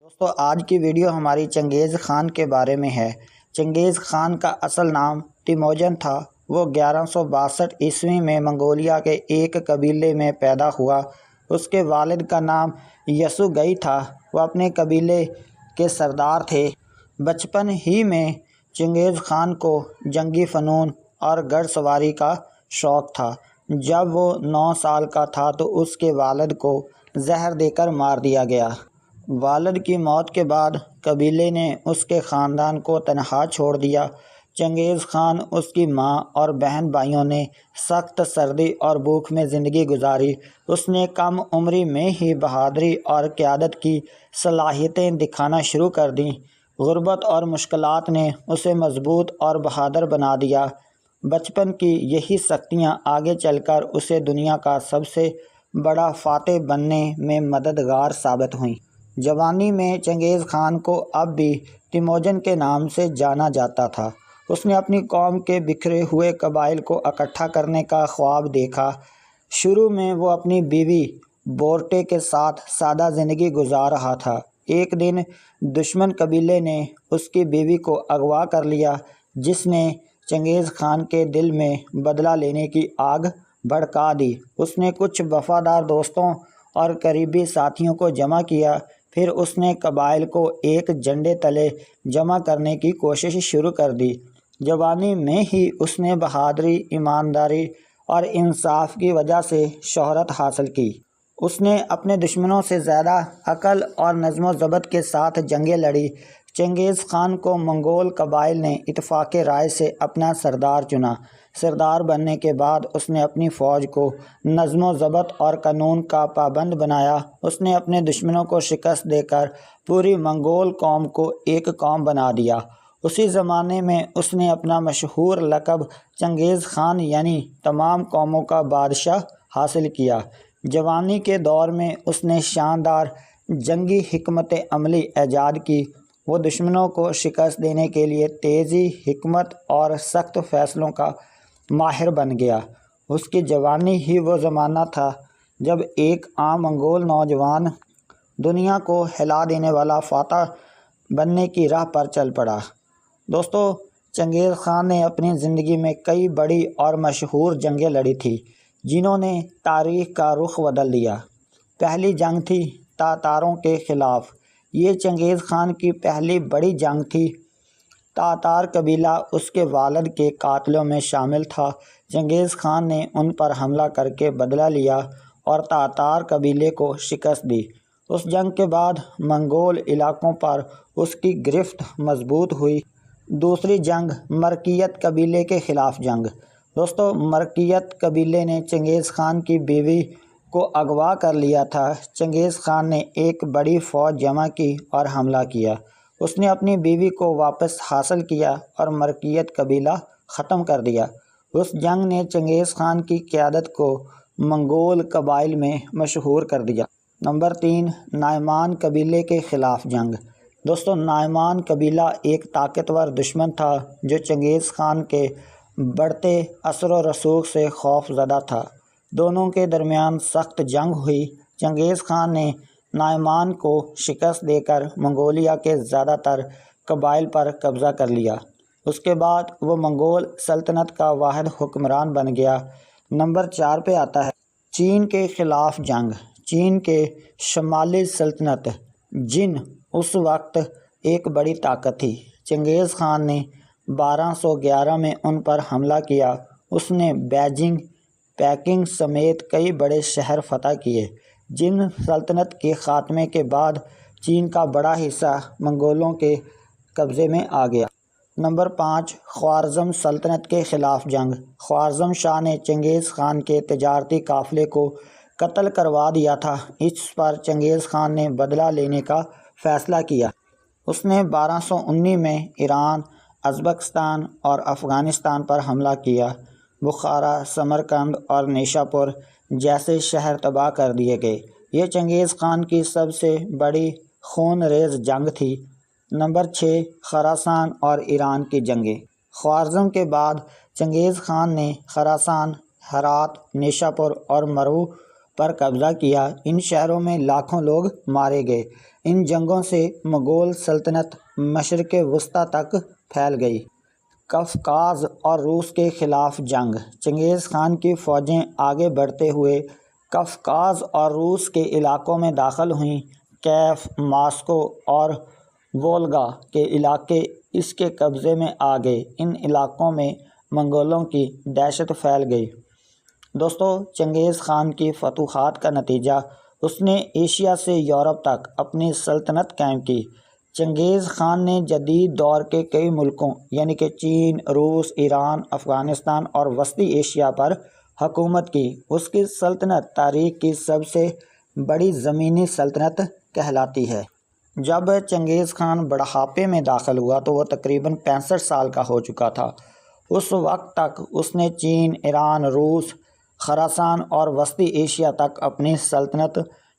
دوستو آج کی ویڈیو ہماری چنگیز خان کے بارے میں ہے۔ چنگیز خان کا اصل نام تیموجن تھا۔ وہ 1162 عیسوی میں منگولیا کے ایک قبیلے میں پیدا ہوا۔ اس کے والد کا نام یسوگئی تھا۔ وہ اپنے قبیلے کے سردار تھے۔ بچپن ہی میں چنگیز خان کو جنگی فنون اور گھڑ سواری کا شوق تھا۔ جب وہ 9 سال کا تھا تو اس کے والد کو زہر دے کر مار دیا گیا۔ والد کی موت کے بعد قبیلے نے اس کے خاندان کو تنہا چھوڑ دیا۔ چنگیز خان، اس کی ماں اور بہن بھائیوں نے سخت سردی اور بھوک میں زندگی گزاری۔ اس نے کم عمری میں ہی بہادری اور قیادت کی صلاحیتیں دکھانا شروع کر دیں۔ غربت اور مشکلات نے اسے مضبوط اور بہادر بنا دیا۔ بچپن کی یہی سختیاں آگے چل کر اسے دنیا کا سب سے بڑا فاتح بننے میں مددگار ثابت ہوئیں۔ جوانی میں چنگیز خان کو اب بھی تیموجن کے نام سے جانا جاتا تھا۔ اس نے اپنی قوم کے بکھرے ہوئے قبائل کو اکٹھا کرنے کا خواب دیکھا۔ شروع میں وہ اپنی بیوی بورٹے کے ساتھ سادہ زندگی گزار رہا تھا۔ ایک دن دشمن قبیلے نے اس کی بیوی کو اغوا کر لیا، جس نے چنگیز خان کے دل میں بدلہ لینے کی آگ بھڑکا دی۔ اس نے کچھ وفادار دوستوں اور قریبی ساتھیوں کو جمع کیا۔ پھر اس نے قبائل کو ایک جھنڈے تلے جمع کرنے کی کوشش شروع کر دی۔ جوانی میں ہی اس نے بہادری، ایمانداری اور انصاف کی وجہ سے شہرت حاصل کی۔ اس نے اپنے دشمنوں سے زیادہ عقل اور نظم و ضبط کے ساتھ جنگیں لڑیں۔ چنگیز خان کو منگول قبائل نے اتفاق رائے سے اپنا سردار چنا۔ سردار بننے کے بعد اس نے اپنی فوج کو نظم و ضبط اور قانون کا پابند بنایا۔ اس نے اپنے دشمنوں کو شکست دے کر پوری منگول قوم کو ایک قوم بنا دیا۔ اسی زمانے میں اس نے اپنا مشہور لقب چنگیز خان یعنی تمام قوموں کا بادشاہ حاصل کیا۔ جوانی کے دور میں اس نے شاندار جنگی حکمت عملی ایجاد کی۔ وہ دشمنوں کو شکست دینے کے لیے تیزی، حکمت اور سخت فیصلوں کا ماہر بن گیا۔ اس کی جوانی ہی وہ زمانہ تھا جب ایک عام منگول نوجوان دنیا کو ہلا دینے والا فاتح بننے کی راہ پر چل پڑا۔ دوستو، چنگیز خان نے اپنی زندگی میں کئی بڑی اور مشہور جنگیں لڑی تھیں، جنہوں نے تاریخ کا رخ بدل دیا۔ پہلی جنگ تھی تاتاروں کے خلاف۔ یہ چنگیز خان کی پہلی بڑی جنگ تھی۔ تاتار قبیلہ اس کے والد کے قاتلوں میں شامل تھا۔ چنگیز خان نے ان پر حملہ کر کے بدلہ لیا اور تاتار قبیلے کو شکست دی۔ اس جنگ کے بعد منگول علاقوں پر اس کی گرفت مضبوط ہوئی۔ دوسری جنگ مرکیت قبیلے کے خلاف جنگ۔ دوستو، مرکیت قبیلے نے چنگیز خان کی بیوی کو اغوا کر لیا تھا۔ چنگیز خان نے ایک بڑی فوج جمع کی اور حملہ کیا۔ اس نے اپنی بیوی کو واپس حاصل کیا اور مرکیت قبیلہ ختم کر دیا۔ اس جنگ نے چنگیز خان کی قیادت کو منگول قبائل میں مشہور کر دیا۔ نمبر 3، نائمان قبیلے کے خلاف جنگ۔ دوستو، نائمان قبیلہ ایک طاقتور دشمن تھا جو چنگیز خان کے بڑھتے اثر و رسوخ سے خوف زدہ تھا۔ دونوں کے درمیان سخت جنگ ہوئی۔ چنگیز خان نے نائمان کو شکست دے کر منگولیا کے زیادہ تر قبائل پر قبضہ کر لیا۔ اس کے بعد وہ منگول سلطنت کا واحد حکمران بن گیا۔ نمبر 4 پہ آتا ہے چین کے خلاف جنگ۔ چین کے شمالی سلطنت جن اس وقت ایک بڑی طاقت تھی۔ چنگیز خان نے 1211 میں ان پر حملہ کیا۔ اس نے بیجنگ، پیکنگ سمیت کئی بڑے شہر فتح کیے۔ جن سلطنت کے خاتمے کے بعد چین کا بڑا حصہ منگولوں کے قبضے میں آ گیا۔ نمبر 5، خوارزم سلطنت کے خلاف جنگ۔ خوارزم شاہ نے چنگیز خان کے تجارتی قافلے کو قتل کروا دیا تھا۔ اس پر چنگیز خان نے بدلہ لینے کا فیصلہ کیا۔ اس نے 1219 میں ایران، ازبکستان اور افغانستان پر حملہ کیا۔ بخارا، سمرقند اور نیشاپور جیسے شہر تباہ کر دیے گئے۔ یہ چنگیز خان کی سب سے بڑی خون ریز جنگ تھی۔ نمبر 6، خراسان اور ایران کی جنگیں۔ خوارزم کے بعد چنگیز خان نے خراسان، ہرات، نیشاپور اور مرو پر قبضہ کیا۔ ان شہروں میں لاکھوں لوگ مارے گئے۔ ان جنگوں سے مغول سلطنت مشرق وسطیٰ تک پھیل گئی۔ قفقاز اور روس کے خلاف جنگ۔ چنگیز خان کی فوجیں آگے بڑھتے ہوئے قفقاز اور روس کے علاقوں میں داخل ہوئیں۔ کیف، ماسکو اور وولگا کے علاقے اس کے قبضے میں آ گئے۔ ان علاقوں میں منگولوں کی دہشت پھیل گئی۔ دوستو، چنگیز خان کی فتوحات کا نتیجہ اس نے ایشیا سے یورپ تک اپنی سلطنت قائم کی۔ چنگیز خان نے جدید دور کے کئی ملکوں یعنی کہ چین، روس، ایران، افغانستان اور وسطی ایشیا پر حکومت کی۔ اس کی سلطنت تاریخ کی سب سے بڑی زمینی سلطنت کہلاتی ہے۔ جب چنگیز خان بڑھاپے میں داخل ہوا تو وہ تقریباً 65 سال کا ہو چکا تھا۔ اس وقت تک اس نے چین، ایران، روس، خراسان اور وسطی ایشیا تک اپنی سلطنت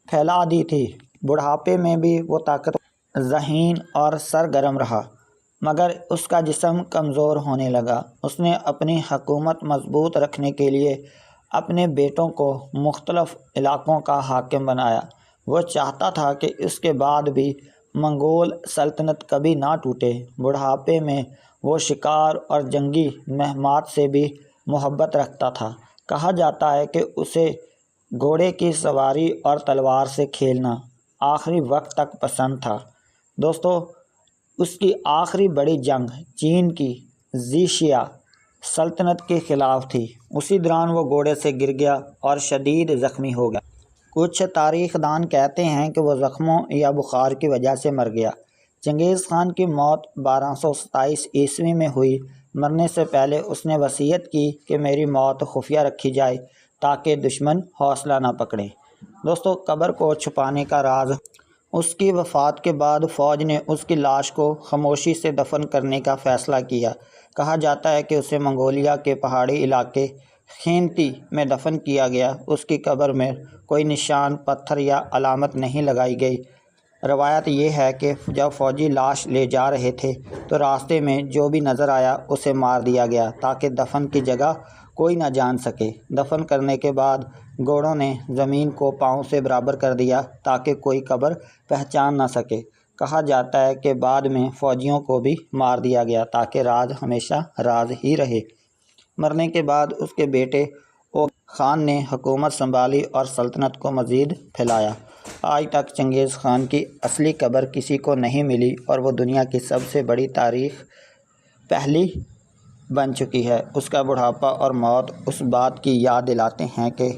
پھیلا دی تھی۔ بڑھاپے میں بھی وہ طاقتور، ذہین اور سرگرم رہا، مگر اس کا جسم کمزور ہونے لگا۔ اس نے اپنی حکومت مضبوط رکھنے کے لیے اپنے بیٹوں کو مختلف علاقوں کا حاکم بنایا۔ وہ چاہتا تھا کہ اس کے بعد بھی منگول سلطنت کبھی نہ ٹوٹے۔ بڑھاپے میں وہ شکار اور جنگی مہمات سے بھی محبت رکھتا تھا۔ کہا جاتا ہے کہ اسے گھوڑے کی سواری اور تلوار سے کھیلنا آخری وقت تک پسند تھا۔ دوستو، اس کی آخری بڑی جنگ چین کی زیشیا سلطنت کے خلاف تھی۔ اسی دوران وہ گھوڑے سے گر گیا اور شدید زخمی ہو گیا۔ کچھ تاریخ دان کہتے ہیں کہ وہ زخموں یا بخار کی وجہ سے مر گیا۔ چنگیز خان کی موت 1227 عیسوی میں ہوئی۔ مرنے سے پہلے اس نے وصیت کی کہ میری موت خفیہ رکھی جائے تاکہ دشمن حوصلہ نہ پکڑیں۔ دوستو، قبر کو چھپانے کا راز۔ اس کی وفات کے بعد فوج نے اس کی لاش کو خاموشی سے دفن کرنے کا فیصلہ کیا۔ کہا جاتا ہے کہ اسے منگولیا کے پہاڑی علاقے خینتی میں دفن کیا گیا۔ اس کی قبر میں کوئی نشان، پتھر یا علامت نہیں لگائی گئی۔ روایت یہ ہے کہ جب فوجی لاش لے جا رہے تھے تو راستے میں جو بھی نظر آیا اسے مار دیا گیا تاکہ دفن کی جگہ کوئی نہ جان سکے۔ دفن کرنے کے بعد گھوڑوں نے زمین کو پاؤں سے برابر کر دیا تاکہ کوئی قبر پہچان نہ سکے۔ کہا جاتا ہے کہ بعد میں فوجیوں کو بھی مار دیا گیا تاکہ راز ہمیشہ راز ہی رہے۔ مرنے کے بعد اس کے بیٹے اوغ خان نے حکومت سنبھالی اور سلطنت کو مزید پھیلایا۔ آج تک چنگیز خان کی اصلی قبر کسی کو نہیں ملی اور وہ دنیا کی سب سے بڑی تاریخ پہلی بن چکی ہے۔ اس کا بڑھاپا اور موت اس بات کی یاد دلاتے ہیں کہ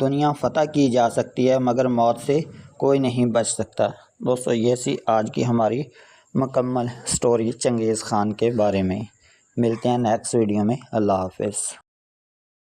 دنیا فتح کی جا سکتی ہے مگر موت سے کوئی نہیں بچ سکتا۔ دوستو، یہ سی آج کی ہماری مکمل سٹوری چنگیز خان کے بارے میں۔ ملتے ہیں نیکسٹ ویڈیو میں۔ اللہ حافظ۔